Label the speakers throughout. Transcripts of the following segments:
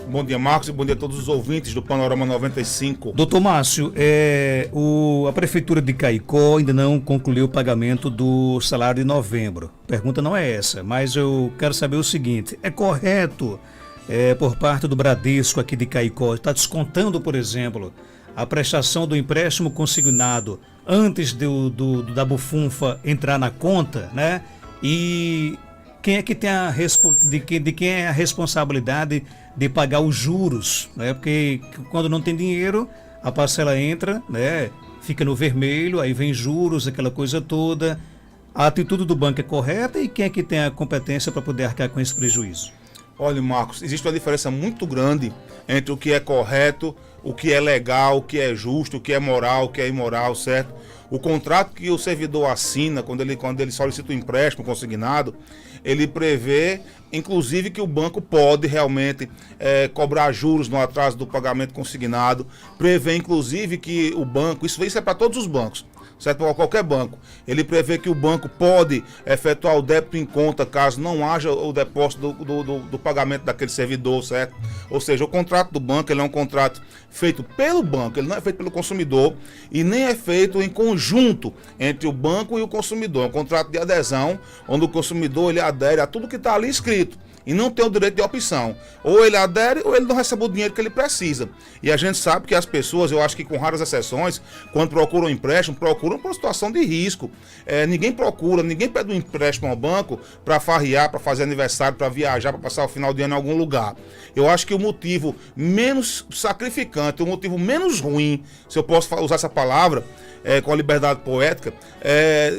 Speaker 1: Bom dia, Marcos, e bom dia a todos os ouvintes do Panorama 95.
Speaker 2: Doutor Márcio, a Prefeitura de Caicó ainda não concluiu o pagamento do salário de novembro. A pergunta não é essa, mas eu quero saber o seguinte: é correto, por parte do Bradesco aqui de Caicó, está descontando, por exemplo, a prestação do empréstimo consignado antes da bufunfa entrar na conta, né? E quem é que tem de quem é a responsabilidade de pagar os juros, né? Porque quando não tem dinheiro, a parcela entra, né? Fica no vermelho, aí vem juros, aquela coisa toda. A atitude do banco é correta, e quem é que tem a competência para poder arcar com esse prejuízo?
Speaker 1: Olha, Marcos, existe uma diferença muito grande entre o que é correto, o que é legal, o que é justo, o que é moral, o que é imoral, certo? O contrato que o servidor assina quando ele solicita o empréstimo consignado, ele prevê, inclusive, que o banco pode realmente cobrar juros no atraso do pagamento consignado, prevê, inclusive, que o banco, isso é para todos os bancos, certo? Para qualquer banco. Ele prevê que o banco pode efetuar o débito em conta caso não haja o depósito do pagamento daquele servidor, certo? Ou seja, o contrato do banco, ele é um contrato feito pelo banco, ele não é feito pelo consumidor e nem é feito em conjunto entre o banco e o consumidor. É um contrato de adesão, onde o consumidor ele adere a tudo que está ali escrito e não tem o direito de opção. Ou ele adere ou ele não recebe o dinheiro que ele precisa. E a gente sabe que as pessoas, eu acho que com raras exceções, quando procuram um empréstimo, procuram por uma situação de risco. Ninguém pede um empréstimo ao banco para farrear, para fazer aniversário, para viajar, para passar o final de ano em algum lugar. Eu acho que o motivo menos sacrificante, o motivo menos ruim, se eu posso usar essa palavra, com a liberdade poética,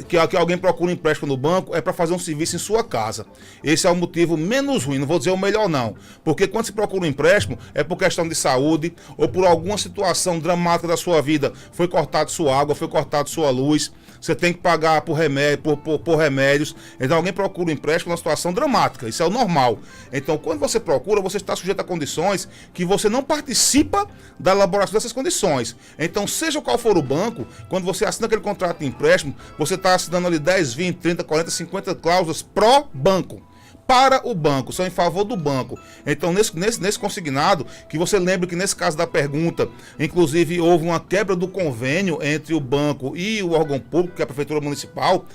Speaker 1: que alguém procura um empréstimo no banco é para fazer um serviço em sua casa. Esse é o motivo menos ruim, não vou dizer o melhor não, porque quando se procura um empréstimo é por questão de saúde ou por alguma situação dramática da sua vida, foi cortado sua água, foi cortado sua luz, você tem que pagar por remédios, então alguém procura um empréstimo numa situação dramática, isso é o normal. Então quando você procura, você está sujeito a condições que você não participa da elaboração dessas condições. Então seja qual for o banco, quando você assina aquele contrato de empréstimo, você está assinando ali 10, 20, 30, 40, 50 cláusulas pró-banco. Para o banco, são em favor do banco. Então, nesse consignado, que você lembre que nesse caso da pergunta, inclusive houve uma quebra do convênio entre o banco e o órgão público, que é a Prefeitura Municipal,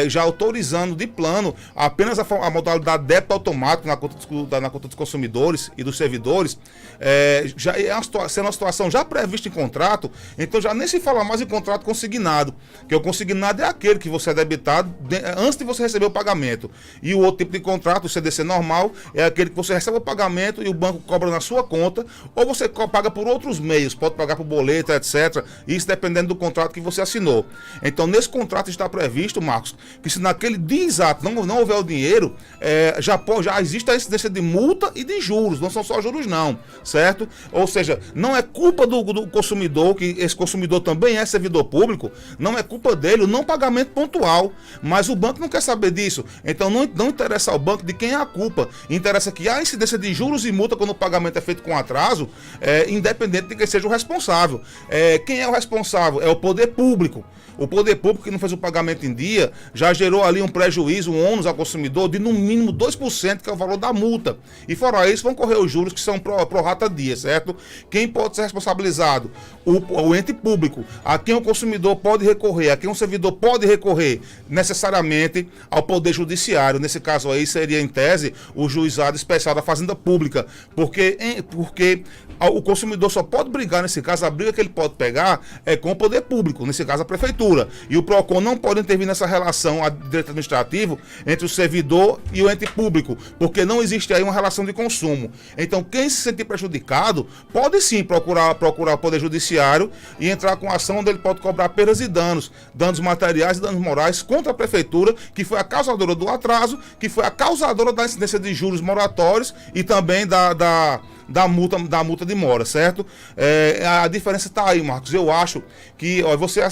Speaker 1: já autorizando de plano apenas a modalidade débito automático na conta dos consumidores e dos servidores, já sendo uma situação já prevista em contrato, então já nem se fala mais em contrato consignado, que o consignado é aquele que você é debitado antes de você receber o pagamento, e o outro tipo de contrato, o CDC normal, é aquele que você recebe o pagamento e o banco cobra na sua conta, ou você paga por outros meios, pode pagar por boleto, etc. Isso dependendo do contrato que você assinou. Então, nesse contrato está previsto, Marcos, que se naquele dia exato não houver o dinheiro, já existe a incidência de multa e de juros, não são só juros não, certo? Ou seja, não é culpa do consumidor, que esse consumidor também é servidor público, não é culpa dele o não pagamento pontual, mas o banco não quer saber disso, então não interessa ao banco de quem é a culpa, interessa que há incidência de juros e multa quando o pagamento é feito com atraso, independente de quem seja o responsável. Quem é o responsável? É o poder público. O poder público que não fez o pagamento em dia já gerou ali um prejuízo, um ônus ao consumidor de no mínimo 2%, que é o valor da multa. E fora isso vão correr os juros que são pro rata dia, certo? Quem pode ser responsabilizado? O ente público, a quem o consumidor pode recorrer, a quem o servidor pode recorrer necessariamente ao poder judiciário. Nesse caso aí seria, em tese, o juizado especial da Fazenda Pública, porque o consumidor só pode brigar, nesse caso, a briga que ele pode pegar é com o poder público, nesse caso a prefeitura. E o PROCON não pode intervir nessa relação a direito administrativo entre o servidor e o ente público, porque não existe aí uma relação de consumo. Então, quem se sentir prejudicado pode sim procurar o Poder Judiciário e entrar com ação onde ele pode cobrar perdas e danos materiais e danos morais contra a prefeitura, que foi a causadora do atraso, que foi a causadora da incidência de juros moratórios e também da multa de mora, certo? A diferença está aí, Marcos. Eu acho que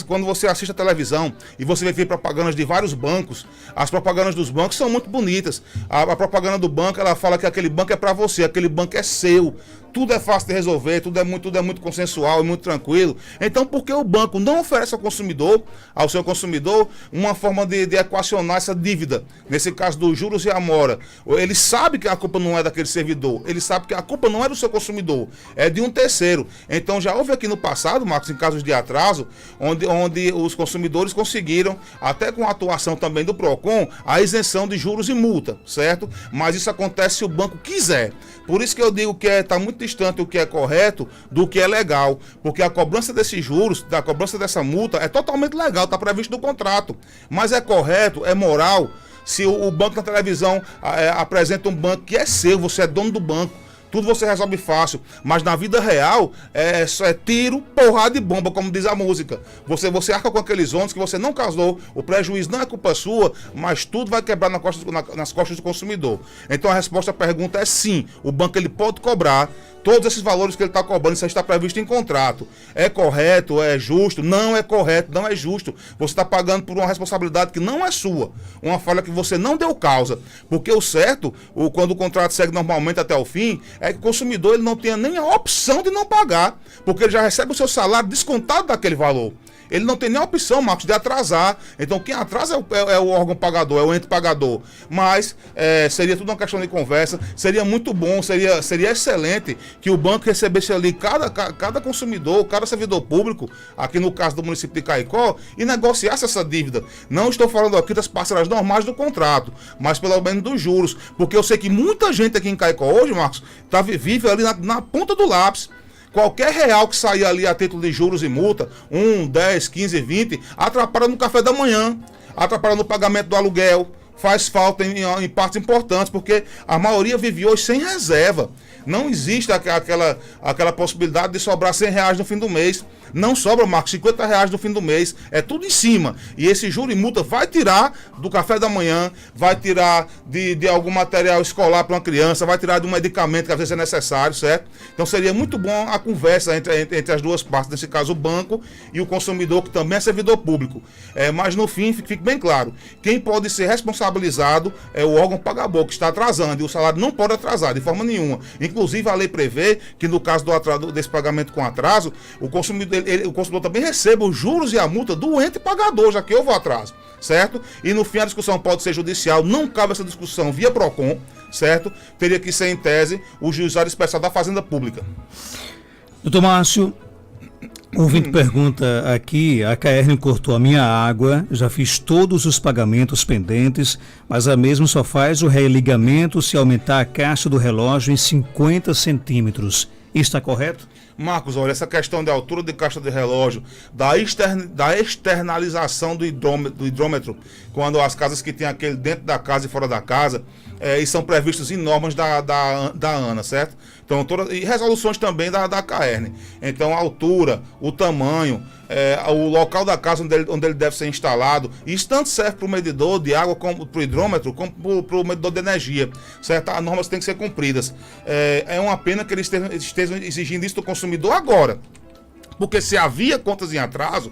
Speaker 1: quando você assiste a televisão e você vai ver propagandas de vários bancos, as propagandas dos bancos são muito bonitas. A propaganda do banco, ela fala que aquele banco é para você, aquele banco é seu, tudo é fácil de resolver, tudo é muito consensual e muito tranquilo. Então, por que o banco não oferece ao seu consumidor, uma forma de equacionar essa dívida? Nesse caso dos juros e a mora. Ele sabe que a culpa não é daquele servidor, ele sabe que a culpa não é do seu consumidor, é de um terceiro. Então, já houve aqui no passado, Marcos, em casos de atraso, onde os consumidores conseguiram, até com a atuação também do PROCON, a isenção de juros e multa, certo? Mas isso acontece se o banco quiser. Por isso que eu digo que está muito distante o que é correto do que é legal, porque a cobrança desses juros, da cobrança dessa multa é totalmente legal, está previsto no contrato, mas é correto, é moral, se o banco na televisão apresenta um banco que é seu, você é dono do banco, tudo você resolve fácil, mas na vida real é tiro, porrada e bomba, como diz a música. Você arca com aqueles ônus que você não causou, o prejuízo não é culpa sua, mas tudo vai quebrar nas costas do consumidor. Então a resposta à pergunta é sim, o banco ele pode cobrar todos esses valores que ele está cobrando, isso está previsto em contrato. É correto, é justo? Não é correto, não é justo. Você está pagando por uma responsabilidade que não é sua, uma falha que você não deu causa. Porque o certo, quando o contrato segue normalmente até o fim, é que o consumidor ele não tenha nem a opção de não pagar, porque ele já recebe o seu salário descontado daquele valor. Ele não tem nem a opção, Marcos, de atrasar. Então quem atrasa é o órgão pagador, é o ente pagador. Mas seria tudo uma questão de conversa. Seria muito bom, seria excelente que o banco recebesse ali cada consumidor, cada servidor público, aqui no caso do município de Caicó, e negociasse essa dívida. Não estou falando aqui das parcelas normais do contrato, mas pelo menos dos juros. Porque eu sei que muita gente aqui em Caicó hoje, Marcos, vive ali na ponta do lápis. Qualquer real que sair ali a título de juros e multa, 1, 10, 15, 20, atrapalha no café da manhã, atrapalha no pagamento do aluguel, faz falta em partes importantes, porque a maioria vive hoje sem reserva. Não existe aquela possibilidade de sobrar R$100 no fim do mês. Não sobra, Marcos, R$50 no fim do mês. É tudo em cima. E esse juro e multa vai tirar do café da manhã, vai tirar de algum material escolar para uma criança, vai tirar de um medicamento que às vezes é necessário, certo? Então seria muito bom a conversa entre as duas partes, nesse caso o banco e o consumidor, que também é servidor público. Mas no fim, fique bem claro, quem pode ser responsabilizado é o órgão pagador, que está atrasando, e o salário não pode atrasar de forma nenhuma. Inclusive a lei prevê que no caso desse pagamento com atraso, o consumidor também receba os juros e a multa do ente pagador, já que houve o atraso, certo? E no fim a discussão pode ser judicial, não cabe essa discussão via PROCON, certo? Teria que ser em tese o juizado especial da Fazenda Pública.
Speaker 2: Doutor Márcio, o ouvinte pergunta aqui: a Caerne cortou a minha água, já fiz todos os pagamentos pendentes, mas a mesma só faz o religamento se aumentar a caixa do relógio em 50 centímetros. Está correto?
Speaker 1: Marcos, olha, essa questão de altura de caixa de relógio, da externalização do hidrômetro, quando as casas que tem aquele dentro da casa e fora da casa, e são previstos em normas da ANA, certo? Então, e resoluções também da Caerne. Então, a altura, o tamanho, o local da casa onde ele deve ser instalado, isso tanto serve para o medidor de água, como para o hidrômetro, como para o medidor de energia, certo? As normas têm que ser cumpridas. É uma pena que eles estejam exigindo isso do consumidor agora. Porque se havia contas em atraso,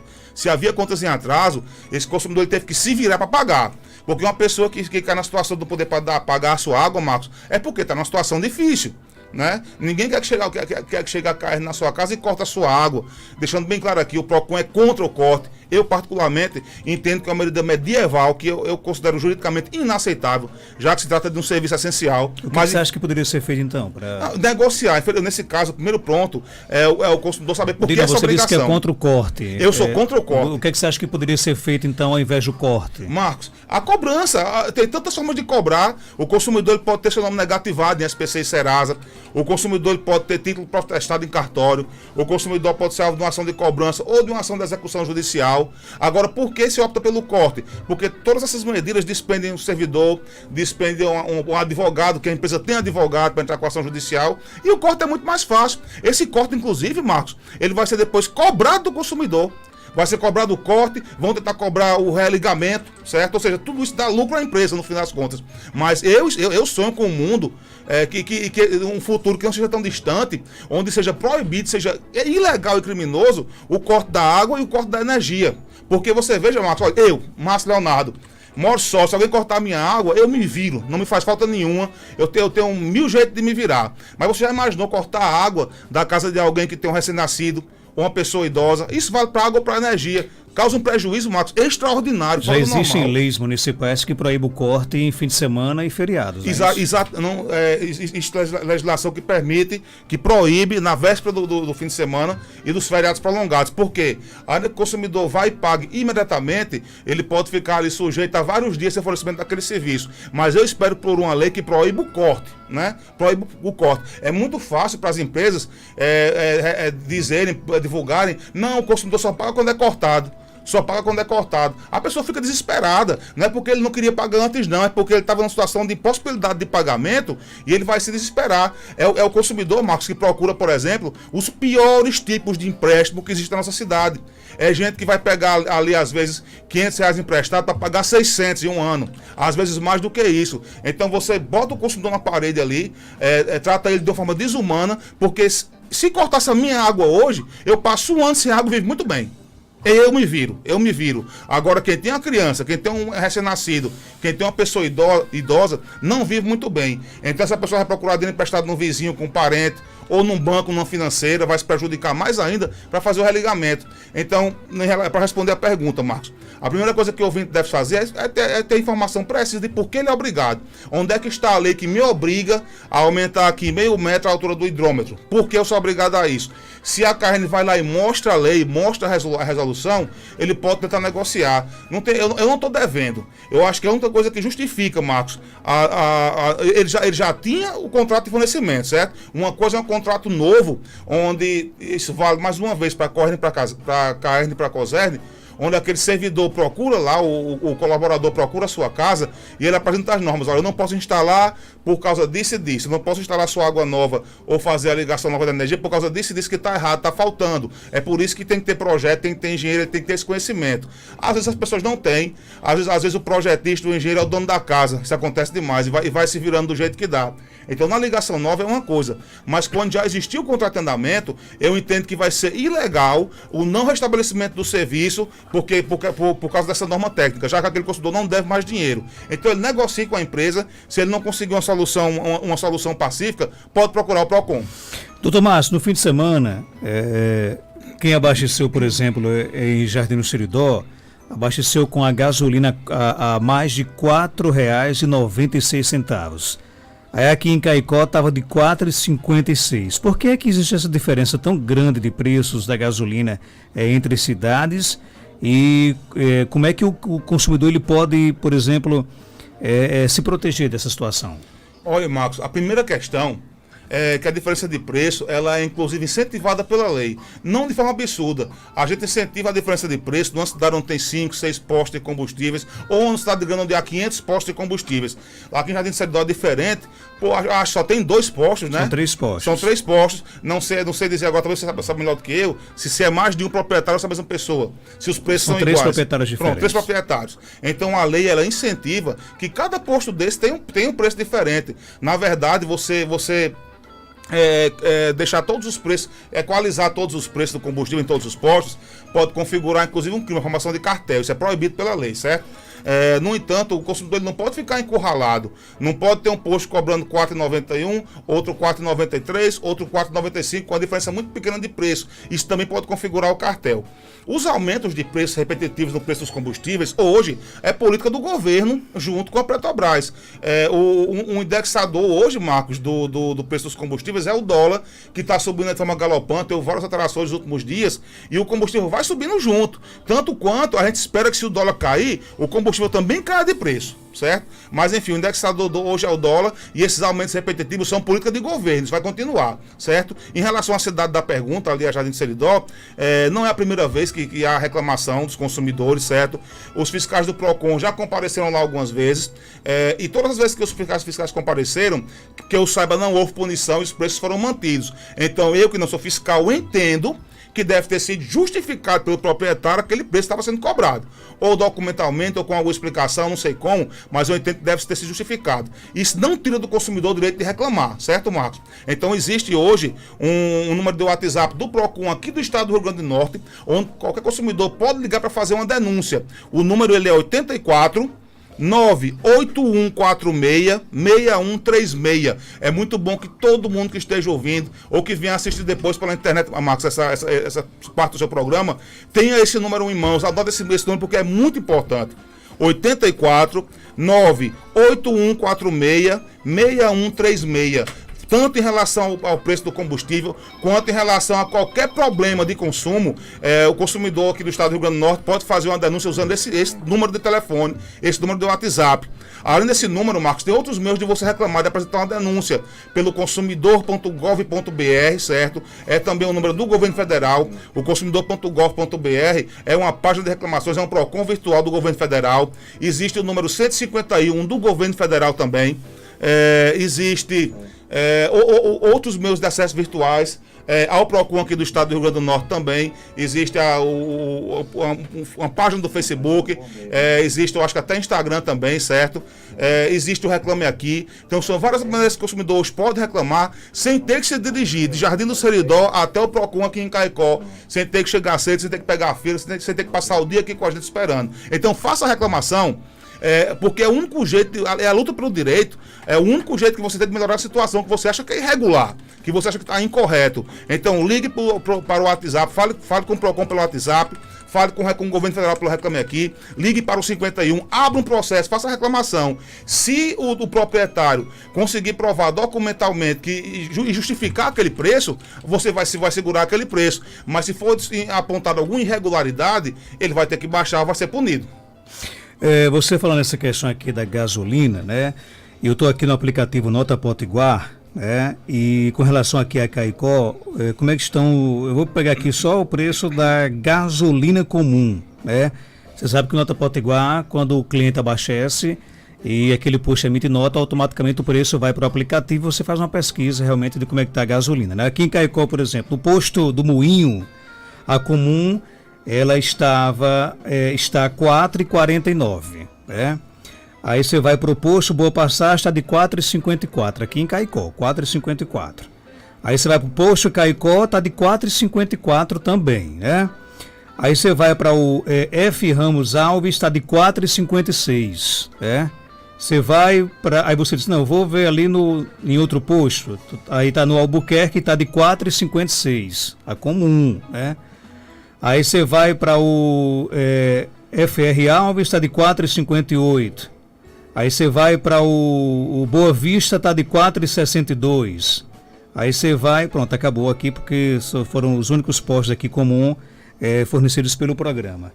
Speaker 1: esse consumidor ele teve que se virar para pagar. Porque uma pessoa que cai na situação de poder pagar a sua água, Marcos, é porque está numa situação difícil. Né? Ninguém quer que chegue a cair na sua casa e corte a sua água. Deixando bem claro aqui, o PROCON é contra o corte. Eu, particularmente, entendo que é uma medida medieval que eu considero juridicamente inaceitável, já que se trata de um serviço essencial.
Speaker 2: O que você acha que poderia ser feito, então?
Speaker 1: Negociar. Nesse caso, o primeiro ponto é o consumidor saber por que essa
Speaker 2: obrigação. Você disse que é contra o corte.
Speaker 1: Eu sou contra o corte.
Speaker 2: O que você acha que poderia ser feito, então, ao invés do corte?
Speaker 1: Marcos, a cobrança. Tem tantas formas de cobrar. O consumidor ele pode ter seu nome negativado em SPC e Serasa. O consumidor ele pode ter título protestado em cartório. O consumidor pode ser alvo de uma ação de cobrança ou de uma ação de execução judicial. Agora, por que se opta pelo corte? Porque todas essas medidas despendem um servidor, despendem um advogado, que a empresa tem advogado para entrar com a ação judicial, e o corte é muito mais fácil. Esse corte, inclusive, Marcos, ele vai ser depois cobrado do consumidor. Vai ser cobrado o corte, vão tentar cobrar o religamento, certo? Ou seja, tudo isso dá lucro à empresa, no fim das contas. Mas eu sonho com um mundo, um futuro que não seja tão distante, onde seja proibido, seja ilegal e criminoso o corte da água e o corte da energia. Porque você veja, Marcos, olha, Márcio Leonardo, moro só, se alguém cortar minha água, eu me viro, não me faz falta nenhuma, eu tenho 1000 jeitos de me virar. Mas você já imaginou cortar a água da casa de alguém que tem um recém-nascido, ou uma pessoa idosa? Isso vale para água ou para energia. Causa um prejuízo, Marcos, extraordinário.
Speaker 2: Já existem leis municipais que proíbem o corte em fim de semana e feriados.
Speaker 1: Exato. Existe legislação que permite, que proíbe na véspera do fim de semana e dos feriados prolongados. Por quê? Ainda que o consumidor vai e pague imediatamente, ele pode ficar ali sujeito a vários dias sem fornecimento daquele serviço. Mas eu espero por uma lei que proíba o corte, né? Proíba o corte. É muito fácil para as empresas divulgarem, não, o consumidor só paga quando é cortado. Só paga quando é cortado. A pessoa fica desesperada. Não é porque ele não queria pagar antes, não. É porque ele estava numa situação de impossibilidade de pagamento e ele vai se desesperar. É o consumidor, Marcos, que procura, por exemplo, os piores tipos de empréstimo que existem na nossa cidade. É gente que vai pegar ali, às vezes, R$500 emprestado para pagar 600 em um ano. Às vezes mais do que isso. Então você bota o consumidor na parede ali, trata ele de uma forma desumana, porque se cortasse a minha água hoje, eu passo um ano sem água e vivo muito bem. Eu me viro. Agora, quem tem uma criança, quem tem um recém-nascido, quem tem uma pessoa idosa, não vive muito bem. Então, essa pessoa vai procurar dinheiro emprestado num vizinho, com um parente, ou num banco, numa financeira, vai se prejudicar mais ainda para fazer o religamento. Então, para responder a pergunta, Marcos, a primeira coisa que o ouvinte deve fazer é ter informação precisa de por que ele é obrigado. Onde é que está a lei que me obriga a aumentar aqui meio metro a altura do hidrômetro? Por que eu sou obrigado a isso? Se a Carne vai lá e mostra a lei, mostra a resolução, ele pode tentar negociar. Eu não estou devendo. Eu acho que é a única coisa que justifica, Marcos, ele já tinha o contrato de fornecimento, certo? Uma coisa é um contrato novo, onde isso vale mais uma vez para a Carne e para a Coserne, onde aquele servidor procura lá, o colaborador procura a sua casa e ele apresenta as normas. Olha, eu não posso instalar por causa disso e disso, eu não posso instalar sua água nova ou fazer a ligação nova da energia por causa disso e disso que está errado, está faltando. É por isso que tem que ter projeto, tem que ter engenheiro, tem que ter esse conhecimento. Às vezes as pessoas não têm, às vezes o projetista, o engenheiro é o dono da casa, isso acontece demais e vai se virando do jeito que dá. Então, na ligação nova é uma coisa, mas quando já existiu o contrato de andamento, eu entendo que vai ser ilegal o não restabelecimento do serviço por causa dessa norma técnica, já que aquele consumidor não deve mais dinheiro. Então, ele negocia com a empresa, se ele não conseguir uma solução pacífica, pode procurar o PROCON.
Speaker 2: Doutor Márcio, no fim de semana, quem abasteceu, por exemplo, em Jardim do Seridó, abasteceu com a gasolina a mais de R$ 4,96. Aí aqui em Caicó estava de R$ 4,56. Por que é que existe essa diferença tão grande de preços da gasolina entre cidades? E como é que o consumidor ele pode, por exemplo, se proteger dessa situação?
Speaker 1: Olha, Marcos, a primeira questão é que a diferença de preço ela é inclusive incentivada pela lei, não de forma absurda. A gente incentiva a diferença de preço numa cidade onde tem 5, 6 postos de combustíveis, ou numa cidade grande onde há 500 postos de combustíveis. Lá aqui em Jardim do Seridó é diferente, acho que só tem 2 postos, né?
Speaker 2: São 3 postos.
Speaker 1: São 3 postos, não sei dizer agora, talvez você sabe melhor do que eu, se é mais de um proprietário ou se é a mesma pessoa, se os preços são iguais.
Speaker 2: São 3 proprietários diferentes.
Speaker 1: Pronto, 3 proprietários. Então a lei ela incentiva que cada posto desse tem um preço diferente. Na verdade, você deixar todos os preços, equalizar todos os preços do combustível em todos os postos, pode configurar inclusive um crime, uma formação de cartel. Isso é proibido pela lei, certo? No entanto, o consumidor ele não pode ficar encurralado. Não pode ter um posto cobrando R$ 4,91, outro R$ 4,93, outro R$ 4,95, com uma diferença muito pequena de preço. Isso também pode configurar o cartel. Os aumentos de preços repetitivos no preço dos combustíveis, hoje, é política do governo junto com a Petrobras. Um indexador hoje, Marcos, do preço dos combustíveis é o dólar, que está subindo de forma galopante, teve várias alterações nos últimos dias, e o combustível vai subindo junto. Tanto quanto a gente espera que se o dólar cair, o combustível também caia de preço, certo? Mas enfim, o indexador hoje é o dólar e esses aumentos repetitivos são política de governo, isso vai continuar, certo? Em relação à cidade da pergunta, ali a Jardim do Seridó, não é a primeira vez que há reclamação dos consumidores, certo? Os fiscais do PROCON já compareceram lá algumas vezes, e todas as vezes que os fiscais compareceram, que eu saiba, não houve punição e os preços foram mantidos. Então eu, que não sou fiscal, entendo que deve ter sido justificado pelo proprietário aquele preço que estava sendo cobrado. Ou documentalmente, ou com alguma explicação, não sei como, mas eu entendo que deve ter sido justificado. Isso não tira do consumidor o direito de reclamar, certo, Marcos? Então existe hoje um número de WhatsApp do PROCON aqui do estado do Rio Grande do Norte, onde qualquer consumidor pode ligar para fazer uma denúncia. O número ele é 84 98146-6136. É muito bom que todo mundo que esteja ouvindo ou que venha assistir depois pela internet, Marcos, essa parte do seu programa, tenha esse número em mãos. Adota esse número porque é muito importante. 84 98146 6136. Tanto em relação ao preço do combustível, quanto em relação a qualquer problema de consumo, o consumidor aqui do estado do Rio Grande do Norte pode fazer uma denúncia usando esse número de telefone, esse número de WhatsApp. Além desse número, Marcos, tem outros meios de você reclamar, de apresentar uma denúncia pelo consumidor.gov.br, certo? É também o número do governo federal, o consumidor.gov.br é uma página de reclamações, é um PROCON virtual do governo federal. Existe o número 151 do governo federal também. Existe outros meios de acesso virtuais, ao PROCON aqui do estado do Rio Grande do Norte também. Existe uma página do Facebook, existe, eu acho que até Instagram também, certo? Existe o Reclame Aqui. Então são várias maneiras que os consumidores podem reclamar sem ter que se dirigir de Jardim do Seridó até o PROCON aqui em Caicó, sem ter que chegar cedo, sem ter que pegar a fila, sem ter que passar o dia aqui com a gente esperando. Então faça a reclamação. Porque é o único jeito, é a luta pelo direito, é o único jeito que você tem de melhorar a situação que você acha que é irregular, que você acha que está incorreto. Então ligue para o WhatsApp, fale com o PROCON pelo WhatsApp, fale com o governo federal pelo Reclame Aqui, ligue para o 51, abra um processo, faça a reclamação. Se o proprietário conseguir provar documentalmente e justificar aquele preço, você vai segurar aquele preço. Mas se for apontado alguma irregularidade, ele vai ter que baixar, vai ser punido.
Speaker 2: Você falando nessa questão aqui da gasolina, né? Eu estou aqui no aplicativo Nota Potiguar, né? E com relação aqui a Caicó, como é que estão? Eu vou pegar aqui só o preço da gasolina comum, né? Você sabe que o Nota Potiguar, quando o cliente abastece e aquele posto emite nota, automaticamente o preço vai para o aplicativo, você faz uma pesquisa realmente de como é que está a gasolina, né? Aqui em Caicó, por exemplo, no posto do Moinho, a comum, ela está R$ 4,49, né? Aí você vai para o posto Boa Passagem, está de R$ 4,54, aqui em Caicó, R$ 4,54. Aí você vai para o posto Caicó, está de R$ 4,54 também, né? Aí você vai para o F. Ramos Alves, está de R$ 4,56, né? Você vai para... Aí você diz, não, eu vou ver ali em outro posto, aí está no Albuquerque, está de R$ 4,56, a comum, né? Aí você vai para o FR Alves, está de R$ 4,58. Aí você vai para o Boa Vista, está de R$ 4,62. Aí você vai, pronto, acabou aqui porque foram os únicos postos aqui comum fornecidos pelo programa.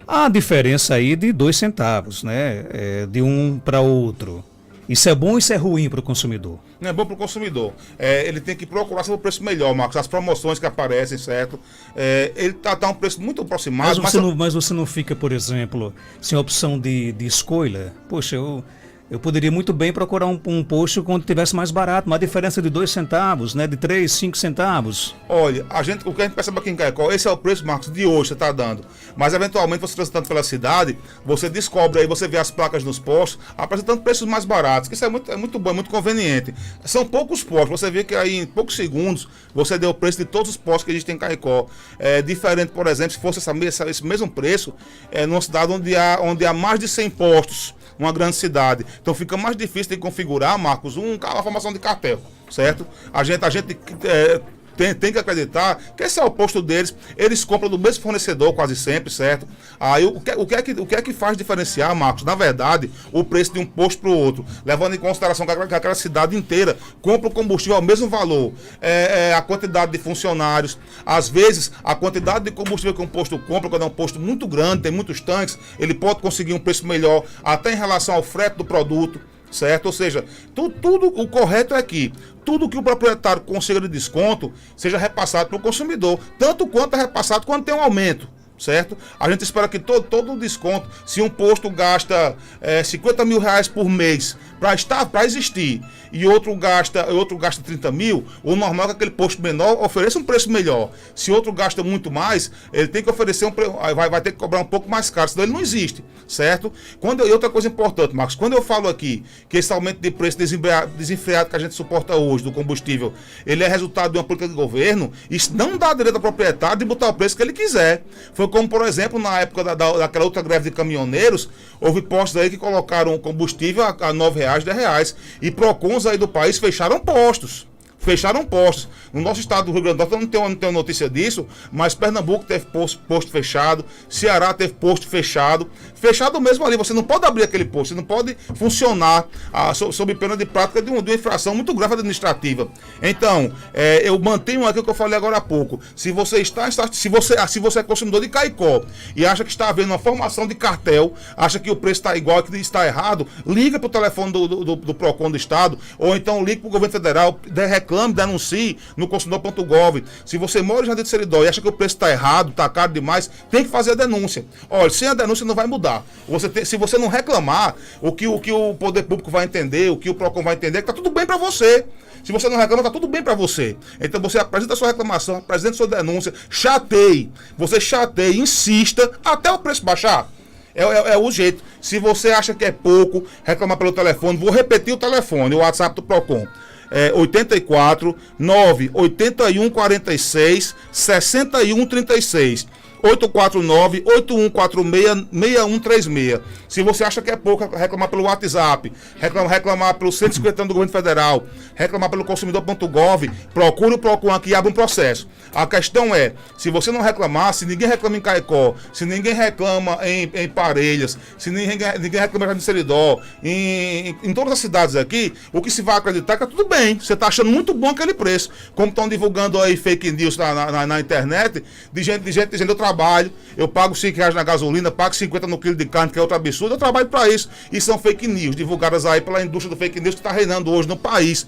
Speaker 2: Há diferença aí de 2 centavos, né? De um para outro. Isso é bom ou isso é ruim para o consumidor?
Speaker 1: Não é bom para o consumidor. Ele tem que procurar saber o preço melhor, Marcos. As promoções que aparecem, certo? Ele tá um preço muito aproximado.
Speaker 2: Mas você não fica, por exemplo, sem opção de escolha? Poxa, eu poderia muito bem procurar um posto quando tivesse mais barato, uma diferença de 2 centavos, né? De 3, 5 centavos.
Speaker 1: Olha, o que a gente percebe aqui em Caicó, esse é o preço, Marcos, de hoje você está dando. Mas eventualmente você transitando pela cidade, você descobre aí, você vê as placas nos postos, apresentando preços mais baratos. Isso é muito bom, é muito conveniente. São poucos postos, você vê que aí em poucos segundos você deu o preço de todos os postos que a gente tem em Caicó. É diferente, por exemplo, se fosse esse mesmo preço, numa cidade onde há mais de 100 postos. Uma grande cidade. Então fica mais difícil de configurar, Marcos, a formação de cartel, certo? A gente tem que acreditar que esse é o posto deles, eles compram do mesmo fornecedor quase sempre, certo? Aí o que é que faz diferenciar, Marcos? Na verdade, o preço de um posto para o outro, levando em consideração que aquela cidade inteira compra o combustível ao mesmo valor, a quantidade de funcionários, às vezes a quantidade de combustível que um posto compra, quando é um posto muito grande, tem muitos tanques, ele pode conseguir um preço melhor, até em relação ao frete do produto, certo? Ou seja, tudo o correto é que tudo que o proprietário consiga de desconto seja repassado para o consumidor, tanto quanto é repassado quando tem um aumento, certo? A gente espera que todo o desconto, se um posto gasta 50 mil reais por mês para existir e outro gasta 30 mil, o normal é que aquele posto menor ofereça um preço melhor. Se outro gasta muito mais, ele tem que oferecer vai ter que cobrar um pouco mais caro, senão ele não existe, certo? E outra coisa importante, Marcos, quando eu falo aqui que esse aumento de preço desenfreado que a gente suporta hoje do combustível, ele é resultado de uma política de governo, isso não dá direito ao proprietário de botar o preço que ele quiser. Foi Foi como, por exemplo, na época daquela outra greve de caminhoneiros, houve postos aí que colocaram combustível a R$ 9, R$ 10. E PROCONs aí do país fecharam postos. No nosso estado do Rio Grande do Norte, eu não tenho notícia disso, mas Pernambuco teve posto fechado, Ceará teve posto fechado mesmo ali. Você não pode abrir aquele posto, você não pode funcionar sob pena de prática de uma infração muito grave administrativa. Então, eu mantenho aquilo que eu falei agora há pouco. Se você é consumidor de Caicó e acha que está havendo uma formação de cartel, acha que o preço está igual, que está errado, liga para o telefone do PROCON do estado, ou então liga para o governo federal, denuncie no consumidor.gov. Se você mora em Jardim do Seridó e acha que o preço está errado, está caro demais, tem que fazer a denúncia. Olha, sem a denúncia não vai mudar. Se você não reclamar, o que o poder público vai entender, o que o PROCON vai entender, é que está tudo bem para você. Se você não reclama, está tudo bem para você. Então você apresenta a sua reclamação, apresenta a sua denúncia, chateie. Você chateie, insista, até o preço baixar. É o jeito. Se você acha que é pouco, reclamar pelo telefone, vou repetir o telefone, o WhatsApp do PROCON. 84 9 81 46 61 36. 849-8146-6136. Se você acha que é pouco, reclamar pelo WhatsApp, reclamar pelo 150 do governo federal, reclamar pelo consumidor.gov, procure o PROCON aqui e abre um processo. A questão é, se você não reclamar, se ninguém reclama em Caicó, se ninguém reclama em Parelhas, se ninguém reclama em Jardim do Seridó, em todas as cidades aqui, o que se vai acreditar é que tudo bem, você está achando muito bom aquele preço. Como estão divulgando aí fake news na internet, de gente dizendo eu trabalho, eu pago R$5 na gasolina, pago 50 no quilo de carne, que é outro absurdo, eu trabalho para isso. E são fake news, divulgadas aí pela indústria do fake news que está reinando hoje no país.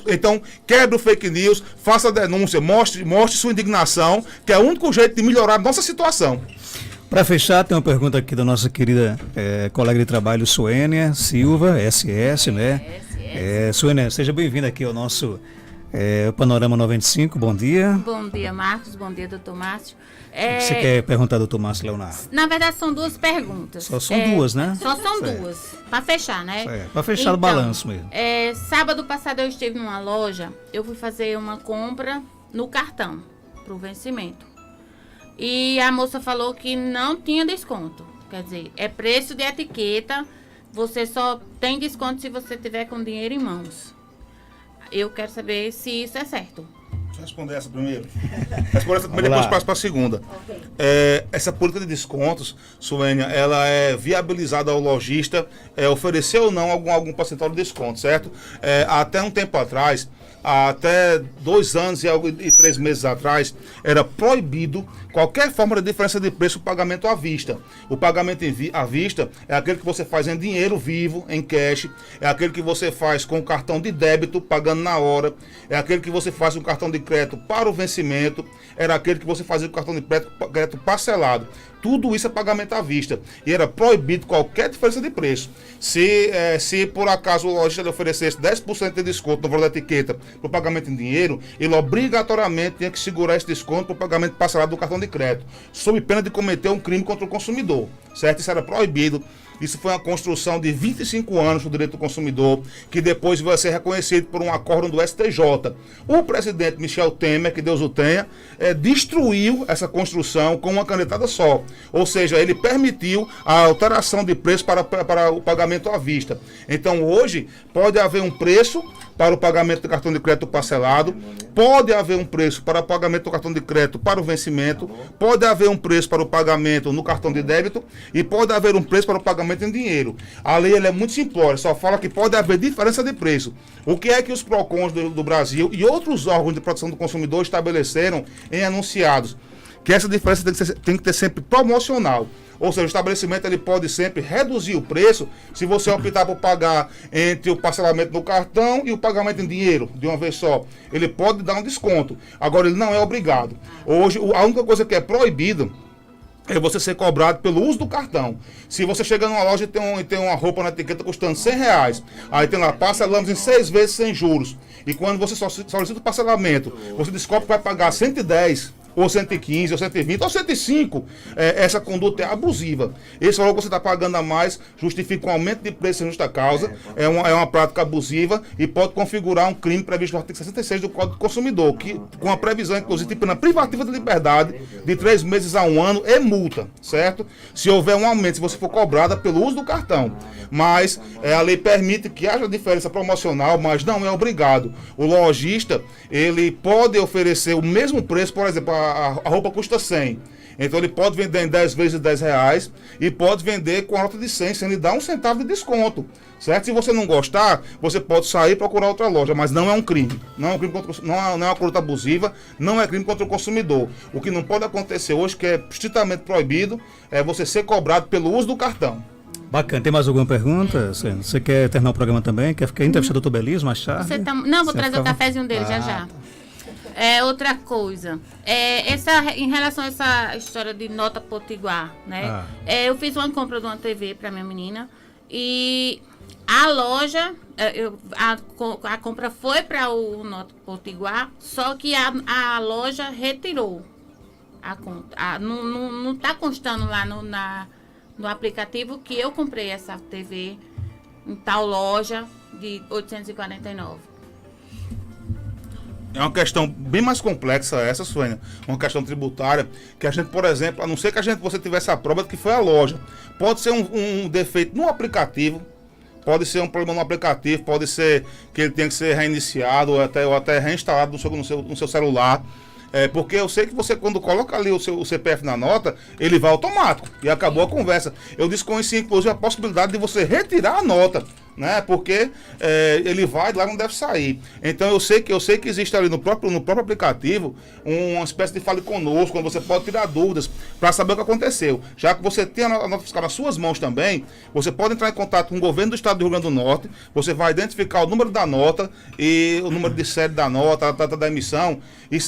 Speaker 1: Então, quebre o fake news, faça a denúncia, mostre sua indignação, que é o único jeito de melhorar a nossa situação.
Speaker 2: Para fechar, tem uma pergunta aqui da nossa querida colega de trabalho, Suênia Silva, SS, né? Suênia, seja bem-vinda aqui ao nosso Panorama 95, bom dia.
Speaker 3: Bom dia, Marcos, bom dia, doutor Márcio.
Speaker 2: O que você quer perguntar, doutor Márcio Leonardo?
Speaker 3: Na verdade, são duas perguntas.
Speaker 2: Só são duas, né?
Speaker 3: Só são duas, para fechar, né?
Speaker 2: Para fechar o balanço mesmo.
Speaker 3: Sábado passado eu estive numa loja, eu fui fazer uma compra no cartão, para o vencimento. E a moça falou que não tinha desconto. Quer dizer, é preço de etiqueta, você só tem desconto se você tiver com dinheiro em mãos. Eu quero saber se isso é certo.
Speaker 1: Deixa eu responder essa primeiro. Responde essa primeiro, depois passo para a segunda.
Speaker 3: Okay.
Speaker 1: Essa política de descontos, Suênia, ela é viabilizada ao lojista oferecer ou não algum percentual de desconto, certo? Até um tempo atrás, até 2 anos e 3 meses atrás, era proibido qualquer forma de diferença de preço, o pagamento à vista. O pagamento à vista é aquele que você faz em dinheiro vivo, em cash, é aquele que você faz com cartão de débito, pagando na hora, é aquele que você faz com cartão de crédito para o vencimento, era aquele que você fazia com cartão de crédito parcelado. Tudo isso é pagamento à vista. E era proibido qualquer diferença de preço. Se por acaso o lojista lhe oferecesse 10% de desconto no valor da etiqueta para o pagamento em dinheiro, ele obrigatoriamente tinha que segurar esse desconto para o pagamento parcelado do cartão de crédito, sob pena de cometer um crime contra o consumidor. Certo? Isso era proibido. Isso foi uma construção de 25 anos do direito do consumidor, que depois vai ser reconhecido por um acórdão do STJ. O presidente Michel Temer, que Deus o tenha, destruiu essa construção com uma canetada só. Ou seja, ele permitiu a alteração de preço para o pagamento à vista. Então, hoje, pode haver um preço para o pagamento do cartão de crédito parcelado, pode haver um preço para o pagamento do cartão de crédito para o vencimento, pode haver um preço para o pagamento no cartão de débito e pode haver um preço para o pagamento em dinheiro. A lei é muito simplória, só fala que pode haver diferença de preço. O que é que os PROCONs do Brasil e outros órgãos de proteção do consumidor estabeleceram em anunciados? Que essa diferença tem que ter sempre promocional. Ou seja, o estabelecimento ele pode sempre reduzir o preço se você optar por pagar entre o parcelamento no cartão e o pagamento em dinheiro, de uma vez só. Ele pode dar um desconto. Agora, ele não é obrigado. Hoje, a única coisa que é proibida é você ser cobrado pelo uso do cartão. Se você chega numa loja e tem uma roupa na etiqueta custando R$100, aí tem lá, parcelamos em 6 vezes sem juros. E quando você solicita o parcelamento, você descobre que vai pagar 110. ou 115, ou 120, ou 105, essa conduta é abusiva. Esse valor que você está pagando a mais justifica um aumento de preço sem justa causa, é uma prática abusiva e pode configurar um crime previsto no artigo 66 do Código do Consumidor, que com a previsão, inclusive, de pena privativa de liberdade de 3 meses a 1 ano e multa, certo? Se houver um aumento, se você for cobrada pelo uso do cartão. Mas a lei permite que haja diferença promocional, mas não é obrigado. O lojista, ele pode oferecer o mesmo preço, por exemplo, a roupa custa 100. Então ele pode vender em 10 vezes de R$10 e pode vender com a nota de 100, sem lhe dar um centavo de desconto, certo? Se você não gostar, você pode sair e procurar outra loja, mas não é um crime. Não é um crime não é uma conduta abusiva, não é crime contra o consumidor. O que não pode acontecer hoje, que é estritamente proibido, é você ser cobrado pelo uso do cartão.
Speaker 2: Bacana. Tem mais alguma pergunta? Você quer terminar o programa também? Quer ficar entrevistando o Dr. Belis mais tarde?
Speaker 3: Não, vou trazer o cafezinho dele já. Outra coisa, em relação a essa história de nota potiguar, né? Eu fiz uma compra de uma TV para minha menina e a loja, a compra foi para o nota potiguar, só que a loja retirou a conta. Não está constando lá no aplicativo que eu comprei essa TV em tal loja de 849.
Speaker 1: É uma questão bem mais complexa essa, Suênia. Uma questão tributária, que a gente, por exemplo, a não ser que você tivesse a prova de que foi a loja. Pode ser um defeito no aplicativo, pode ser um problema no aplicativo, pode ser que ele tenha que ser reiniciado ou até reinstalado no seu celular. Porque eu sei que você, quando coloca ali o CPF na nota, ele vai automático e acabou a conversa. Eu desconheci, inclusive, a possibilidade de você retirar a nota, né? Porque ele vai lá, não deve sair. Então eu sei que existe ali no próprio aplicativo uma espécie de fale conosco, onde você pode tirar dúvidas para saber o que aconteceu. Já que você tem a nota fiscal nas suas mãos também, você pode entrar em contato com o governo do estado do Rio Grande do Norte, você vai identificar o número da nota e o número de série da nota, a data da emissão, e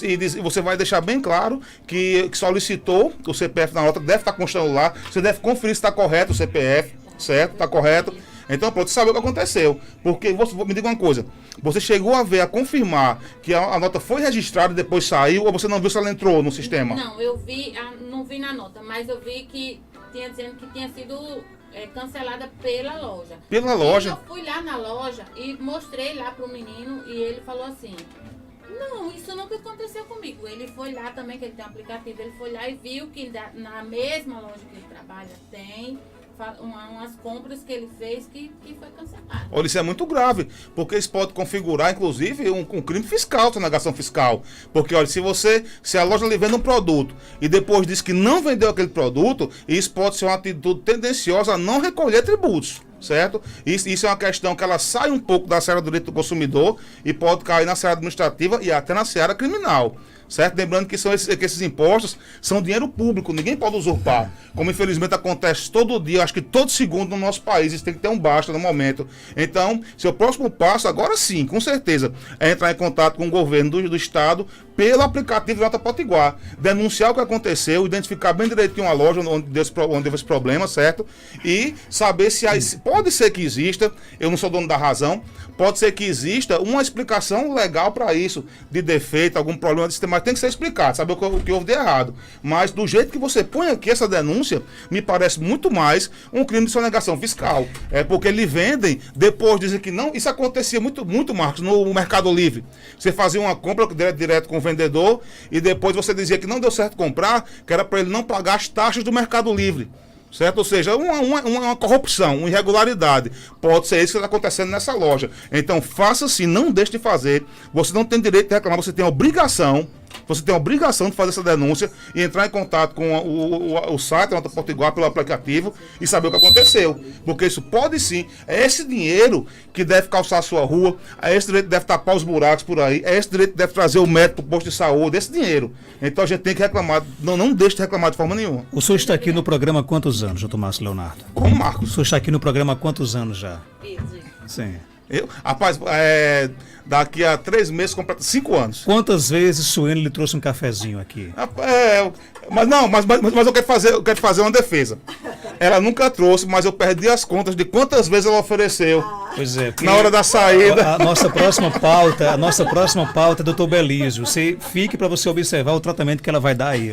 Speaker 1: você vai deixar bem claro que solicitou o CPF na nota, deve estar constando lá, você deve conferir se está correto o CPF, certo? Está correto. Então, pronto, saber o que aconteceu. Porque, me diga uma coisa, você chegou a confirmar que a nota foi registrada e depois saiu, ou você não viu se ela entrou no sistema?
Speaker 3: Não, eu vi, não vi na nota, mas eu vi que tinha dizendo que tinha sido cancelada pela loja.
Speaker 1: Pela loja?
Speaker 3: Eu fui lá na loja e mostrei lá pro menino e ele falou assim: não, isso nunca aconteceu comigo. Ele foi lá também, que ele tem um aplicativo, ele foi lá e viu que na mesma loja que ele trabalha tem umas compras que ele fez que foi cancelado.
Speaker 1: Olha, isso é muito grave, porque isso pode configurar, inclusive, um crime fiscal, sonegação fiscal. Porque, olha, se a loja lhe vende um produto e depois diz que não vendeu aquele produto, isso pode ser uma atitude tendenciosa a não recolher tributos. Certo? Isso é uma questão que ela sai um pouco da seara do direito do consumidor e pode cair na seara administrativa e até na seara criminal. Certo? Lembrando que esses impostos são dinheiro público, ninguém pode usurpar. Como infelizmente acontece todo dia, acho que todo segundo no nosso país, isso tem que ter um basta no momento. Então, seu próximo passo, agora sim, com certeza, é entrar em contato com o governo do estado pelo aplicativo de Nota Potiguar, denunciar o que aconteceu, identificar bem direitinho uma loja onde teve esse problema, certo? E saber se pode ser que exista, eu não sou dono da razão, pode ser que exista uma explicação legal para isso, de defeito, algum problema de sistema, mas tem que ser explicado, saber o que houve de errado. Mas do jeito que você põe aqui essa denúncia, me parece muito mais um crime de sonegação fiscal. Porque eles vendem, depois dizem que não. Isso acontecia muito, Marcos, no Mercado Livre. Você fazia uma compra direto com o vendedor e depois você dizia que não deu certo comprar, que era para ele não pagar as taxas do Mercado Livre. Certo? Ou seja, uma corrupção, uma irregularidade. Pode ser isso que está acontecendo nessa loja. Então, faça assim, não deixe de fazer. Você não tem direito de reclamar, você tem a obrigação de fazer essa denúncia e entrar em contato com o site Nota Potiguar pelo aplicativo e saber o que aconteceu. Porque isso pode sim, é esse dinheiro que deve calçar a sua rua, é esse direito que deve tapar os buracos por aí, é esse direito que deve trazer o médico para o posto de saúde, esse dinheiro. Então a gente tem que reclamar, não deixe de reclamar de forma nenhuma.
Speaker 2: O senhor está aqui no programa há quantos anos, doutor Márcio Leonardo?
Speaker 1: Como, Marcos?
Speaker 2: O senhor está aqui no programa há quantos anos já? Sim.
Speaker 1: Rapaz, daqui a 3 meses completa 5 anos.
Speaker 2: Quantas vezes Suene lhe trouxe um cafezinho aqui?
Speaker 1: Mas eu quero fazer uma defesa. Ela nunca trouxe, mas eu perdi as contas de quantas vezes ela ofereceu.
Speaker 2: Pois é.
Speaker 1: Na hora da saída.
Speaker 2: A nossa próxima pauta é doutor Belísio. Você fique para você observar o tratamento que ela vai dar aí.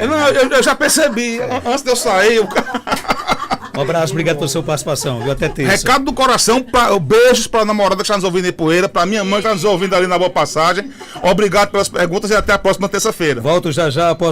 Speaker 1: Eu já percebi. Antes de eu sair.
Speaker 2: Um abraço, obrigado pela sua participação. Viu? Até terça.
Speaker 1: Recado do coração, beijos para a namorada que está nos ouvindo em Poeira, para minha mãe que está nos ouvindo ali na Boa Passagem. Obrigado pelas perguntas e até a próxima terça-feira.
Speaker 2: Volto já após